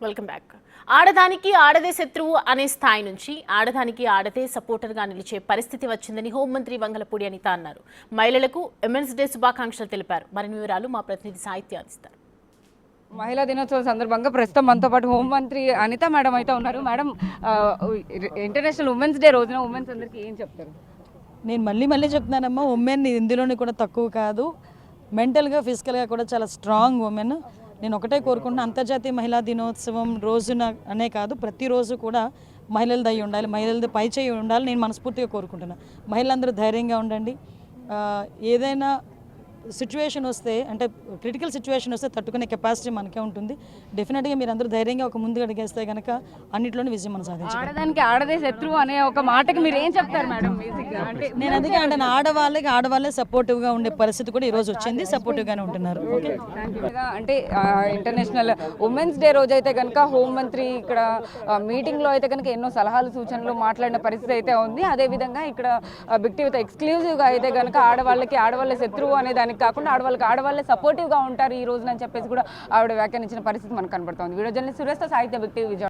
Welcome back. ఆడదానికి ఆడదే శత్రువు అనే స్థాయి నుంచి ఆడదానికి ఆడదే సపోర్టర్గా నిలిచే పరిస్థితి వచ్చిందని హోంమంత్రి వంగలపూడి అనిత అన్నారు. మహిళలకు ఉమెన్స్ డే శుభాకాంక్షలు తెలిపారు. మరిన్ని వివరాలు మా ప్రతినిధి సాహిత్య అందిస్తారు. మహిళా దినోత్సవం సందర్భంగా ప్రస్తుతం మనతో పాటు హోంమంత్రి అనిత మేడం అయితే ఉన్నారు. మేడం, ఇంటర్నేషనల్ ఉమెన్స్ డే రోజున ఉమెన్స్ అందరికీ ఏం చెప్తారు? నేను మళ్ళీ చెప్తున్నానమ్మా, ఉమెన్ ఇందులోని కూడా తక్కువ కాదు. మెంటల్గా ఫిజికల్గా కూడా చాలా స్ట్రాంగ్ ఉమెన్. నేను ఒకటే కోరుకుంటున్నా, అంతర్జాతీయ మహిళా దినోత్సవం రోజున అనే కాదు, ప్రతిరోజు కూడా మహిళలది అయి ఉండాలి, మహిళలది పై చేయి ఉండాలి. నేను మనస్ఫూర్తిగా కోరుకుంటున్నాను. మహిళలందరూ ధైర్యంగా ఉండండి. ఏదైనా సిచ్యువేషన్ వస్తే, అంటే క్రిటికల్ సిచ్యువేషన్ వస్తే తట్టుకునే కెపాసిటీ మనకే ఉంటుంది. డెఫినెట్గా మీరు అందరూ ధైర్యంగా ఒక ముందుకు అడిగేస్తే కనుక అన్నింటిలోనే విజయం మనం సాధించాలి. ఆడదానికి ఆడదే శత్రువు అనే ఒక మాటకి మీరు ఏం చెప్తారు మేడం? అంటే నేను అందుకే అంటే ఆడవాళ్ళే సపోర్టివ్గా ఉండే పరిస్థితి కూడా ఈరోజు వచ్చింది. సపోర్టివ్గానే ఉంటున్నారు. ఓకే, అంటే ఇంటర్నేషనల్ ఉమెన్స్ డే రోజు అయితే కనుక హోంమంత్రి ఇక్కడ మీటింగ్లో అయితే కనుక ఎన్నో సలహాలు సూచనలు మాట్లాడిన పరిస్థితి అయితే ఉంది. అదేవిధంగా ఇక్కడ బిగ్ టీవీతో ఎక్స్క్లూజివ్గా అయితే కనుక ఆడవాళ్ళ శత్రువు అనే దానికి కాకుండా ఆడవాళ్ళే సపోర్టివ్గా ఉంటారు ఈ రోజున అని చెప్పేసి కూడా ఆవిడ వ్యాఖ్యానించిన పరిస్థితి మనకు కనబడుతోంది. వీడియో జర్నలిస్ట్ సురేష్తో సాహిత్య బిగ్ టీవీ.